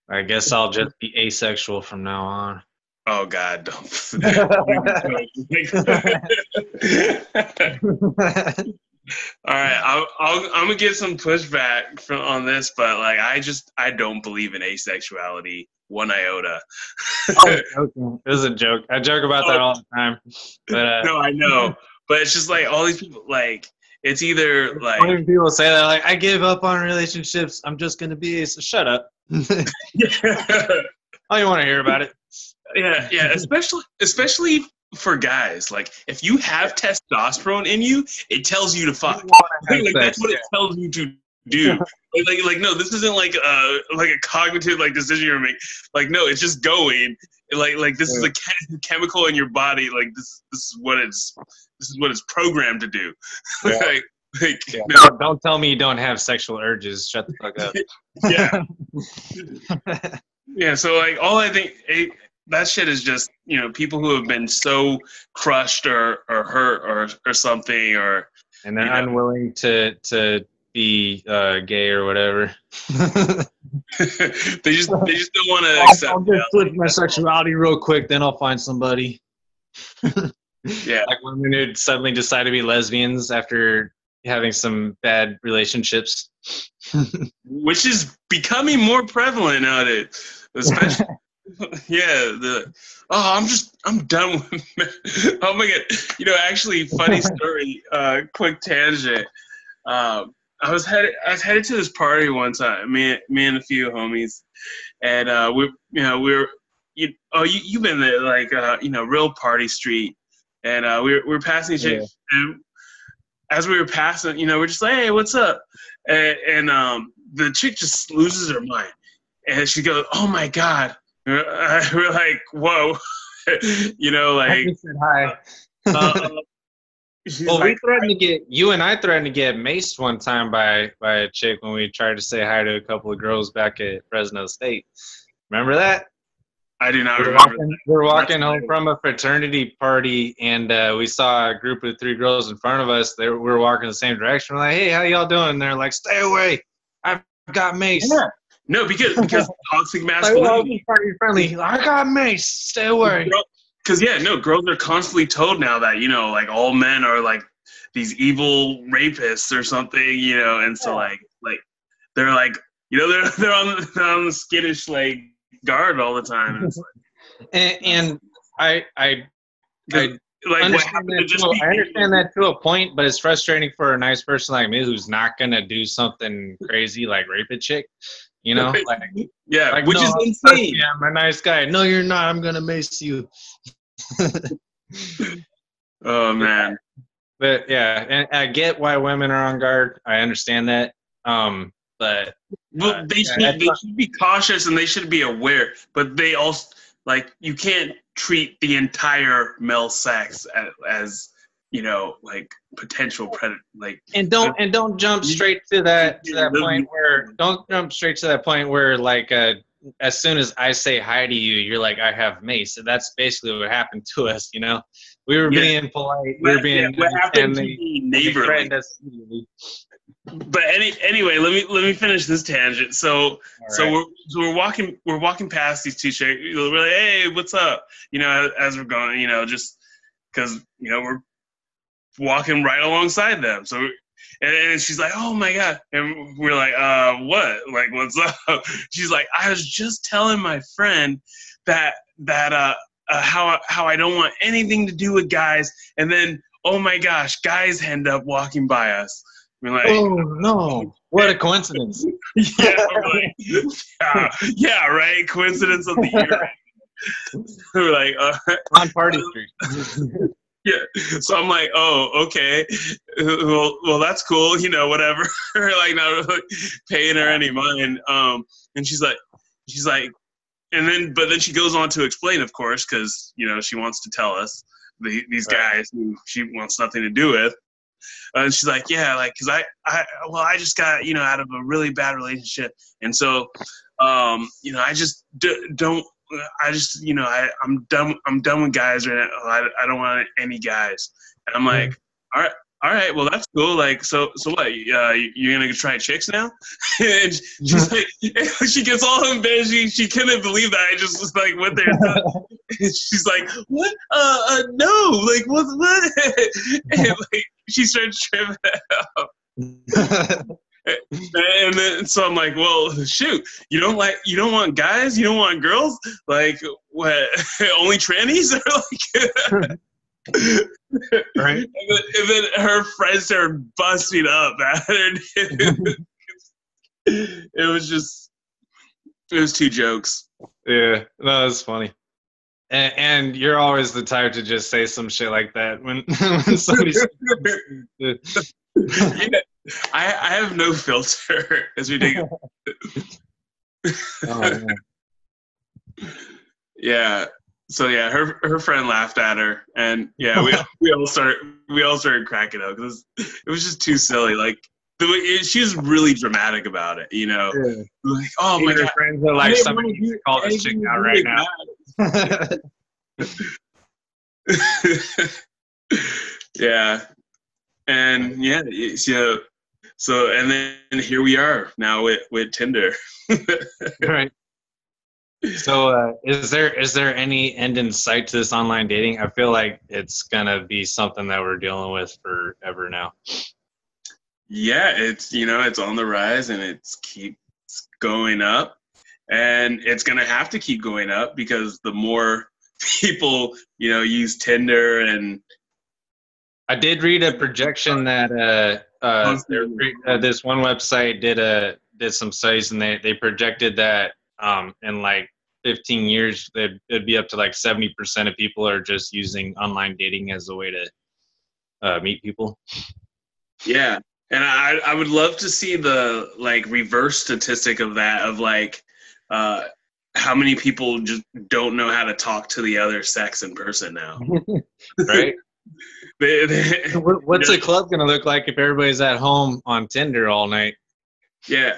S2: I guess I'll just be asexual from now on.
S1: Oh God, don't. All right, I'm gonna get some pushback on this, but like I don't believe in asexuality one iota.
S2: I was joking. It was a joke. I joke about that all the time. But
S1: no, I know, but it's just like all these people like it's either like
S2: when people say that like I give up on relationships. I'm just gonna be shut up. I don't want to hear about it.
S1: Yeah, especially for guys. Like if you have testosterone in you, it tells you to fuck. Like that's what it tells you to do. Like no, this isn't like a cognitive like decision you're making. Like no, it's just going. Like this is a chemical in your body. Like this is what it's programmed to do.
S2: No. Don't tell me you don't have sexual urges. Shut the fuck
S1: up. Yeah. So like all I think that shit is just people who have been so crushed or hurt or something
S2: and they're unwilling to be gay or whatever.
S1: they just don't want to accept.
S2: I'll just switch my sexuality real quick, then I'll find somebody.
S1: Yeah,
S2: like women who suddenly decide to be lesbians after having some bad relationships,
S1: which is becoming more prevalent nowadays, especially. Yeah, I'm done with. Oh my god, actually, funny story. Quick tangent. I was headed to this party one time. Me and a few homies, and you've been there like real party street, and we were passing shit, and as we were passing, we're just like, hey, what's up, and the chick just loses her mind, and she goes, oh my god. We're like, whoa, like.
S2: I said hi. Well, like, you and I threatened to get maced one time by a chick when we tried to say hi to a couple of girls back at Fresno State. Remember that?
S1: I do not remember.
S2: We're walking home from a fraternity party, and we saw a group of 3 girls in front of us. We were walking the same direction. We're like, hey, how y'all doing? And they're like, stay away. I've got mace.
S1: Yeah. No, because toxic masculinity.
S2: Party friendly. I got mace. Stay away.
S1: Because girls are constantly told now that like all men are like these evil rapists or something, you know, and so like they're like, you know, they're on the skittish like guard all the time, and it's like,
S2: and I
S1: like what
S2: understand
S1: happened
S2: that
S1: to just
S2: too.
S1: be
S2: I understand that to a point, but it's frustrating for a nice person like me who's not gonna do something crazy like rape a chick. You know,
S1: yeah,
S2: like
S1: which
S2: no,
S1: is insane.
S2: yeah, I'm a nice guy. No, you're not. I'm gonna mace you.
S1: Oh man.
S2: But yeah, and I get why women are on guard. I understand that. But
S1: Well, they should be cautious and they should be aware, but they also like you can't treat the entire male sex as you know like potential predator like
S2: don't jump straight to that point where like as soon as I say hi to you, you're like I have mace. So that's basically what happened to us. You know, we were being polite, we were being
S1: what happened to
S2: they
S1: be neighborly.
S2: threatened us.
S1: But anyway, let me finish this tangent. So we're walking past these two chicks. We're like, hey, what's up? You know, as we're going, you know, just because you know we're walking right alongside them. So and she's like, oh my god, and we're like, what? Like, what's up? She's like, I was just telling my friend that how I don't want anything to do with guys, and then oh my gosh, guys end up walking by us. We're like,
S2: oh no! What a coincidence!
S1: yeah, right. Coincidence of the year. We're like,
S2: on Party Street.
S1: Yeah. So I'm like, oh, okay. Well, that's cool. You know, whatever. Like, not really paying her any mind. And she's like, but then she goes on to explain, of course, because you know she wants to tell us these guys who she wants nothing to do with. And she's like, yeah, like, cause I just got, you know, out of a really bad relationship. And so, you know, I just don't, I just, you know, I'm done with guys right now. I don't want any guys. And I'm like, all right, well, that's cool. Like, so what, you're going to try chicks now? And she's like, she gets all embarrassed. She couldn't believe that I just was like, went there. And she's like, what? No, like, what? And like, she started tripping out. And then so I'm like, well, shoot, you don't want guys, you don't want girls, like what? Only trannies are like.
S2: Right.
S1: And then her friends started busting up at her. It was two jokes.
S2: Yeah, that was funny. And you're always the type to just say some shit like that when somebody's.
S1: Yeah, I have no filter. It's ridiculous. Oh, yeah. So yeah, her friend laughed at her, and yeah, we all started cracking up because it was just too silly. Like the way she was really dramatic about it, you know. Yeah. Like, oh my god,
S2: friends are like, somebody needs to call this chick out right now.
S1: Yeah, and yeah, so and then here we are now with Tinder.
S2: Right. So is there any end in sight to this online dating? I feel like it's gonna be something that we're dealing with forever now.
S1: Yeah, it's it's on the rise and it keeps going up, and it's gonna have to keep going up because the more people use Tinder. And
S2: I did read a projection that this one website did some studies, and they projected that in like 15 years it'd be up to like 70% of people are just using online dating as a way to meet people.
S1: Yeah, and I would love to see the like reverse statistic of that, of like how many people just don't know how to talk to the other sex in person now.
S2: Right. What's a club gonna look like if everybody's at home on Tinder all night?
S1: Yeah.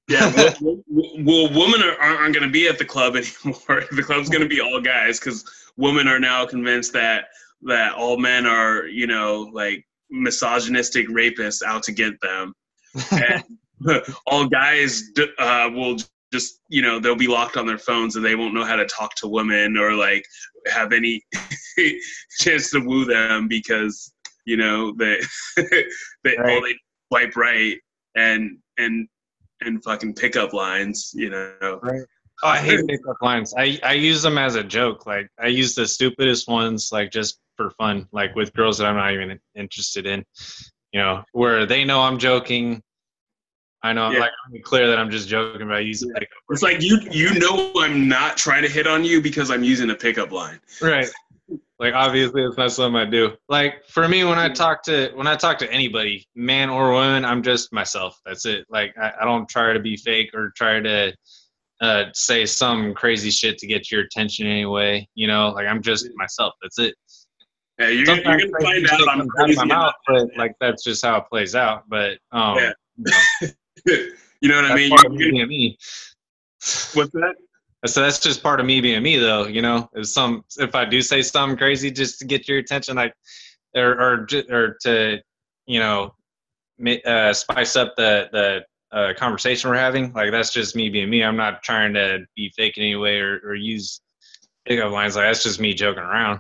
S1: Well, women aren't going to be at the club anymore. The club's going to be all guys because women are now convinced that all men are, like misogynistic rapists out to get them. And all guys will just, they'll be locked on their phones and they won't know how to talk to women or like have any chance to woo them because you know, they
S2: Right.
S1: they swipe right and fucking pickup lines, you know.
S2: Right. Oh, I hate pickup lines. I use them as a joke. Like I use the stupidest ones, like just for fun, like with girls that I'm not even interested in. You know, where they know I'm joking. I know,
S1: Yeah,
S2: like I'm clear that I'm just joking, but I use a
S1: yeah.
S2: pickup
S1: It's
S2: word.
S1: like you know I'm not trying to hit on you because I'm using a pickup line.
S2: Right. Like obviously it's not something I do. Like for me, when I talk to anybody, man or woman, I'm just myself. That's it. Like I don't try to be fake or try to say some crazy shit to get your attention anyway. You know, like I'm just myself. That's it.
S1: Yeah, you're
S2: Sometimes
S1: gonna
S2: crazy
S1: find out
S2: shit
S1: I'm
S2: comes out of my
S1: crazy enough.
S2: mouth, but like that's just how it plays out. But
S1: Yeah,
S2: you know,
S1: you know what I
S2: that's
S1: mean.
S2: part of me
S1: You're
S2: being me.
S1: what's that?
S2: So that's just part of me being me, though. You know, if I do say something crazy just to get your attention, like or to you know spice up the conversation we're having, like that's just me being me. I'm not trying to be fake in any way or use pickup lines. Like that's just me joking around.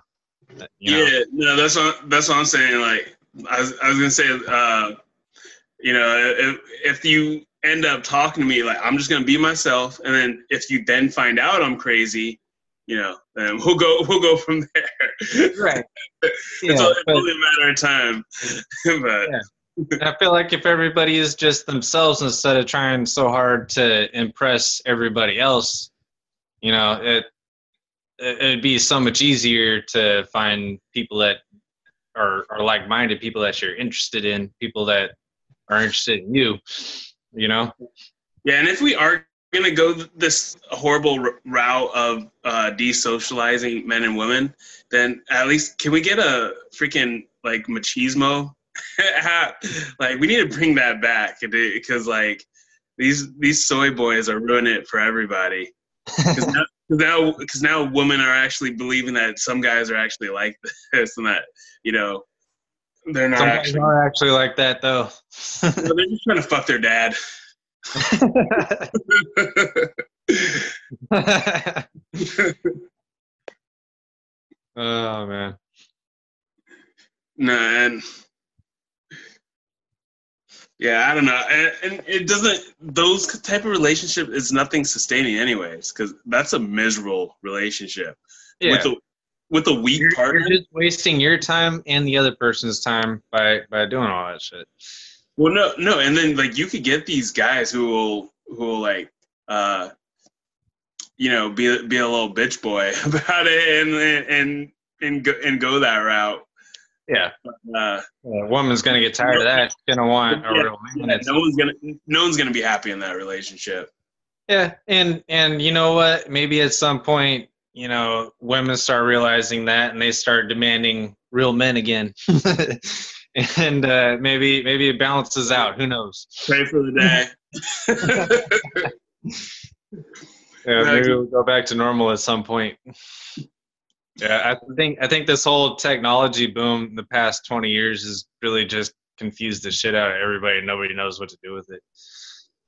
S2: You know.
S1: Yeah, no, that's what I'm saying. Like I was gonna say, you know, if you end up talking to me, like I'm just gonna be myself, and then if you then find out I'm crazy, you know, then we'll go from there.
S2: Right.
S1: It's,
S2: Yeah,
S1: it's
S2: but
S1: only a matter of time. But
S2: yeah. I feel like if everybody is just themselves instead of trying so hard to impress everybody else, you know, it'd be so much easier to find people that are like-minded, people that you're interested in, people that are interested in you. You know?
S1: yeah, and if we are gonna go this horrible route of desocializing men and women, then at least can we get a freaking like machismo hat? Like we need to bring that back because like these soy boys are ruining it for everybody. Because now women are actually believing that some guys are actually like this and that you know they're not
S2: Some guys
S1: actually.
S2: are actually like that, though.
S1: Well, they're just trying to fuck their dad.
S2: Oh man.
S1: No, and yeah, I don't know, and it doesn't. Those type of relationship is nothing sustaining, anyways, because that's a miserable relationship with
S2: Yeah.
S1: a weak
S2: You're
S1: partner.
S2: just wasting your time and the other person's time by doing all that shit.
S1: Well, no, and then like you could get these guys who will like uh you know be a little bitch boy about it and go that route.
S2: Yeah.
S1: Uh,
S2: A woman's gonna get tired
S1: no,
S2: of that. She's gonna want a
S1: yeah,
S2: real man
S1: yeah,
S2: at some point.
S1: no one's gonna be happy in that relationship.
S2: Yeah, and you know what? Maybe at some point, women start realizing that, and they start demanding real men again, and maybe it balances out. Who knows?
S1: Pray for the day.
S2: Yeah,
S1: No,
S2: maybe we'll go back to normal at some point. Yeah, I think this whole technology boom the past 20 years has really just confused the shit out of everybody. Nobody knows what to do with it.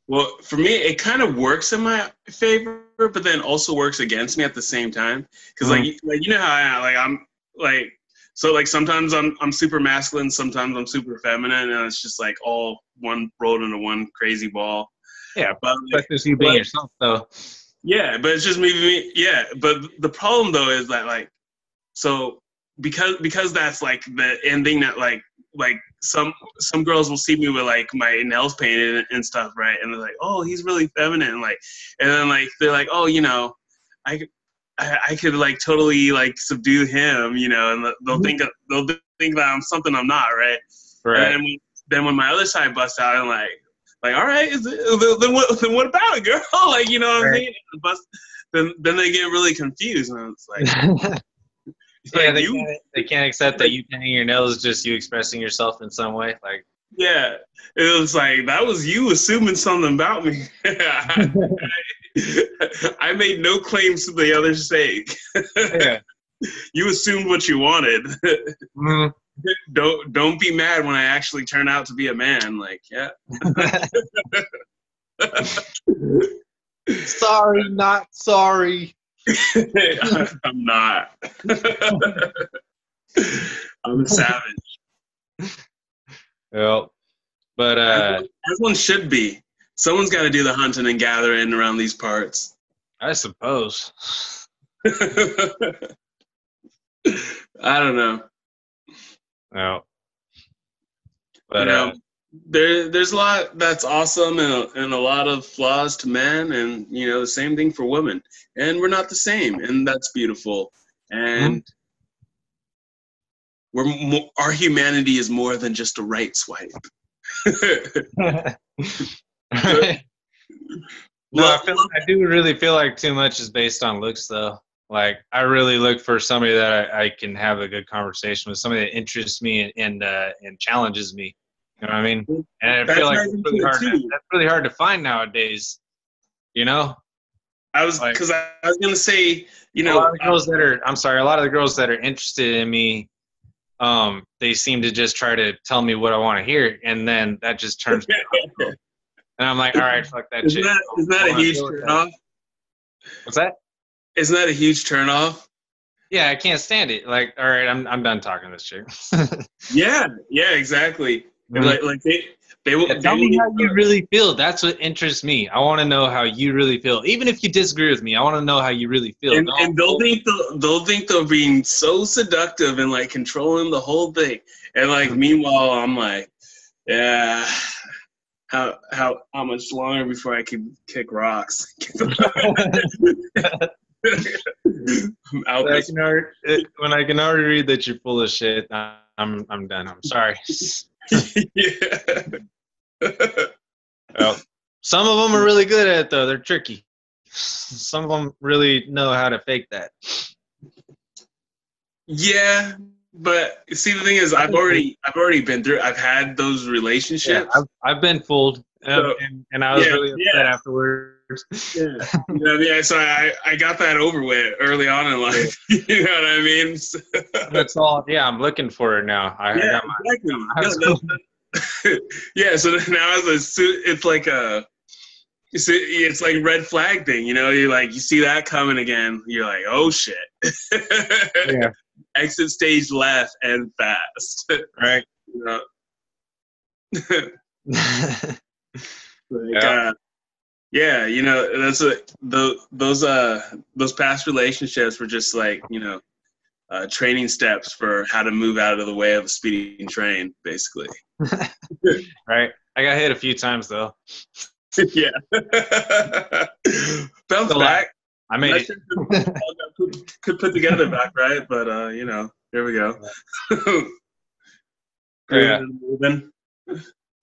S1: well, for me, it kind of works in my favor, but then also works against me at the same time. Because
S2: Mm,
S1: like you know how I am. Like I'm like so like sometimes I'm super masculine, sometimes I'm super feminine, and it's just like all one rolled into one crazy ball.
S2: yeah,
S1: But
S2: that's just you being
S1: but
S2: yourself, though.
S1: yeah, but it's just me. Yeah, but the problem though is that like so because that's like the ending that like some girls will see me with like my nails painted and stuff, right? And they're like, oh, he's really feminine, like, and then like they're like, oh, you know, I I could like totally like subdue him, you know, and they'll think that I'm something I'm not, right? And
S2: Right.
S1: then when my other side busts out, I'm like all right, then what about it, girl? Like you know what I'm
S2: Right.
S1: saying? Then they get really confused, and it's like
S2: Yeah,
S1: like
S2: they
S1: you
S2: can't accept that
S1: like
S2: you painting your nails is just you expressing yourself in some way. Like,
S1: yeah, it was like that was you assuming something about me. I made no claims to the other's sake.
S2: yeah.
S1: You assumed what you wanted.
S2: Mm.
S1: Don't be mad when I actually turn out to be a man. Like, yeah.
S2: Sorry, not sorry.
S1: I'm not. I'm a savage.
S2: Well, but
S1: Everyone should be. Someone's got to do the hunting and gathering around these parts.
S2: I suppose.
S1: I don't know.
S2: Well,
S1: You
S2: but
S1: know, there's a lot that's awesome and a lot of flaws to men, and the same thing for women. And we're not the same, and that's beautiful. And our humanity is more than just a right swipe.
S2: right. No, I do really feel like too much is based on looks, though. Like, I really look for somebody that I can have a good conversation with, somebody that interests me and challenges me. You know what I mean? And I feel like that's really hard to find nowadays. You know?
S1: I was gonna say,
S2: a lot of the girls a lot of the girls that are interested in me, they seem to just try to tell me what I want to hear, and then that just turns me off. And I'm like, all right, fuck that shit.
S1: Isn't that a huge turnoff?
S2: What's that?
S1: Isn't that a huge turnoff?
S2: Yeah, I can't stand it. Like, all right, I'm done talking to this chick.
S1: Yeah, exactly. Mm-hmm. Like they will
S2: tell me how you really feel. That's what interests me. I want to know how you really feel. Even if you disagree with me, I want to know how you really feel.
S1: And they'll think they're being so seductive and like controlling the whole thing. And like meanwhile, I'm like, yeah. How much longer before I can kick rocks?
S2: When I can already read that you're full of shit, I'm done. I'm sorry.
S1: Yeah.
S2: Well, some of them are really good at it, though. They're tricky. Some of them really know how to fake that.
S1: Yeah, but see, the thing is, I've already been through. I've had those relationships.
S2: Yeah, I've been fooled, and I was really upset afterwards.
S1: Yeah. So I got that over with early on in life. You know what I mean?
S2: That's all. Yeah, I'm looking for it now.
S1: Yeah. So now it's like a. It's like red flag thing, you see that coming again. You're like, oh shit.
S2: Yeah.
S1: Exit stage left and fast.
S2: Right.
S1: That's those past relationships were just like, training steps for how to move out of the way of a speeding train, basically.
S2: Right. I got hit a few times though.
S1: Yeah. Bounce back.
S2: I made it.
S1: Could put together back, right? But here we go.
S2: Yeah.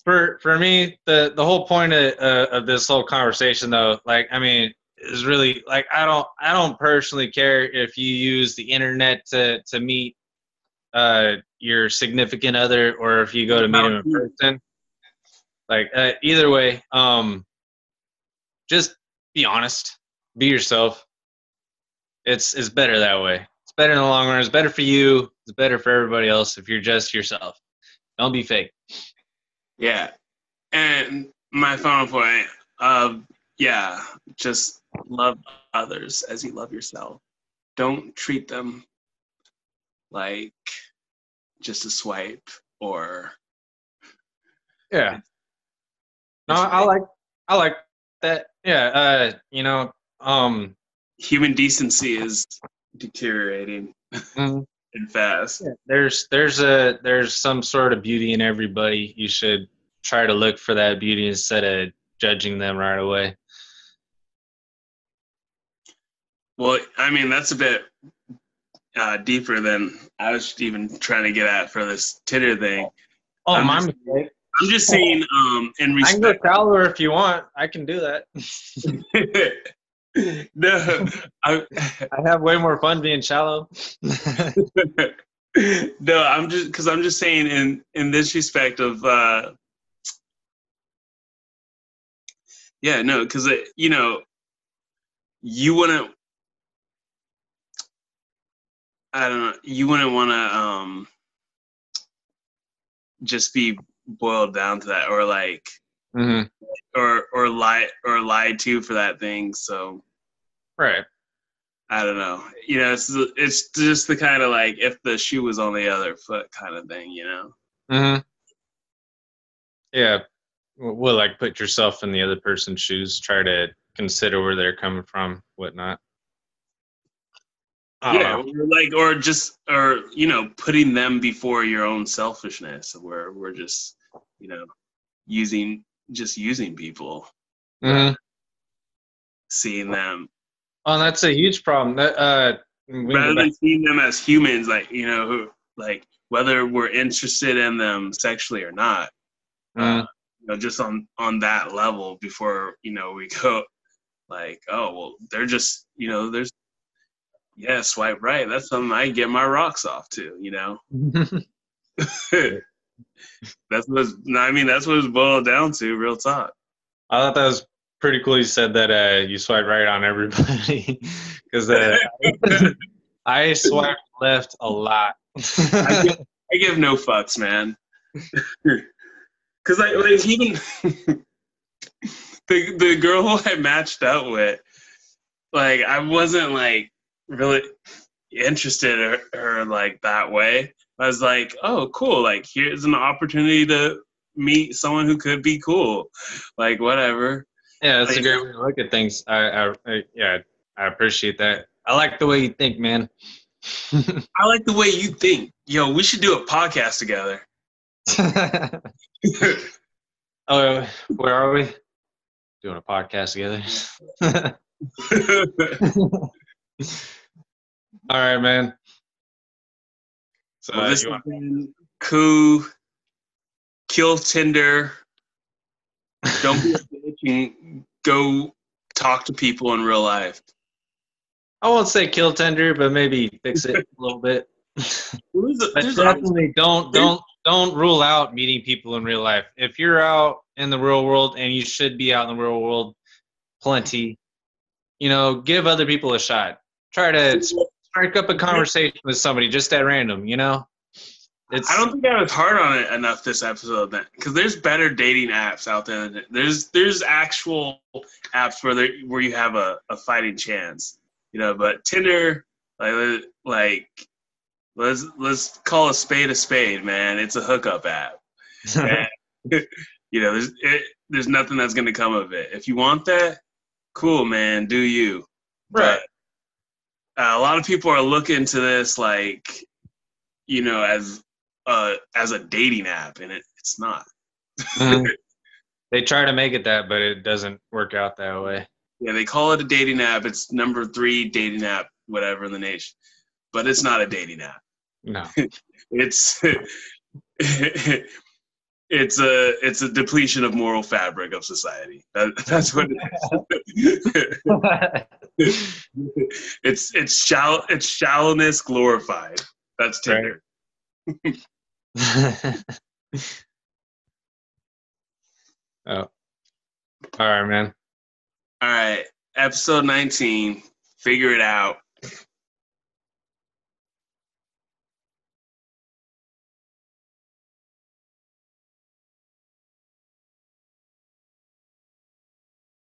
S2: For me, the whole point of this whole conversation, though, like, I mean, is really like I don't personally care if you use the internet to meet your significant other, or if you go to meet him in person. Like, either way, just be honest, be yourself. It's better that way. It's better in the long run. It's better for you. It's better for everybody else if you're just yourself. Don't be fake.
S1: Yeah. And my final point just love others as you love yourself. Don't treat them like just a swipe or.
S2: Yeah. No, I like that. Yeah.
S1: Human decency is deteriorating and fast.
S2: Yeah, there's some sort of beauty in everybody. You should try to look for that beauty instead of judging them right away.
S1: Well, I mean, that's a bit deeper than I was even trying to get at for this Tinder thing.
S2: Oh, my mistake.
S1: I'm just saying, in respect.
S2: I can go shallower if you want. I can do that.
S1: No,
S2: I have way more fun being shallow.
S1: No, I'm just saying in this respect of because you wouldn't. I don't know. You wouldn't want to just be boiled down to that, or like, or lied to for that thing. So,
S2: right.
S1: I don't know. It's just the kind of like if the shoe was on the other foot kind of thing.
S2: Mm-hmm. Yeah. Well, like put yourself in the other person's shoes. Try to consider where they're coming from, whatnot. I don't
S1: Yeah,
S2: know.
S1: or putting them before your own selfishness, where we're just, using using people rather
S2: Mm-hmm.
S1: than seeing them
S2: Oh, that's a huge problem. That we can go
S1: rather
S2: back.
S1: than seeing them as humans, like who whether we're interested in them sexually or not. Uh,
S2: Mm,
S1: just on that level before we go like, oh well, they're just there's yeah, swipe right. That's something I get my rocks off to. That's what it's boiled down to, real talk.
S2: I thought that was pretty cool. You said that you swipe right on everybody because I swipe left a lot.
S1: I give I give no fucks, man. Because even the girl who I matched up with, like I wasn't like really interested in her like that way. I was like, oh, cool. Like here's an opportunity to meet someone who could be cool. Like whatever.
S2: Yeah, that's a
S1: Like,
S2: great way to look at things. Yeah, I appreciate that. I like the way you think, man.
S1: I like the way you think. Yo, we should do a podcast together.
S2: Oh, where are we? Doing a podcast together. All right, man. So
S1: Well, this
S2: you
S1: has
S2: want?
S1: been Coup. Kill Tinder. Don't be a bitch and go talk to people in real life.
S2: I won't say kill tender, but maybe fix it a little bit. But
S1: There's
S2: definitely don't rule out meeting people in real life. If you're out in the real world, and you should be out in the real world plenty, give other people a shot. Try to strike up a conversation with somebody just at random.
S1: I don't think I was hard on it enough this episode, then, because there's better dating apps out there. There's actual apps where you have a fighting chance, But Tinder, like let's call a spade, man. It's a hookup app, and there's nothing that's gonna come of it. If you want that, cool, man, do you?
S2: Right.
S1: But a lot of people are looking to this like as a dating app, and it's not.
S2: Mhm. They try to make it that, but it doesn't work out that way.
S1: Yeah, they call it a dating app. It's number 3 dating app, whatever in the nation, but it's not a dating app.
S2: No.
S1: It's it's a depletion of moral fabric of society. That's what it is. It's shallowness glorified. That's Tinder.
S2: Oh. All right, man.
S1: All right, episode 19. Figure it out.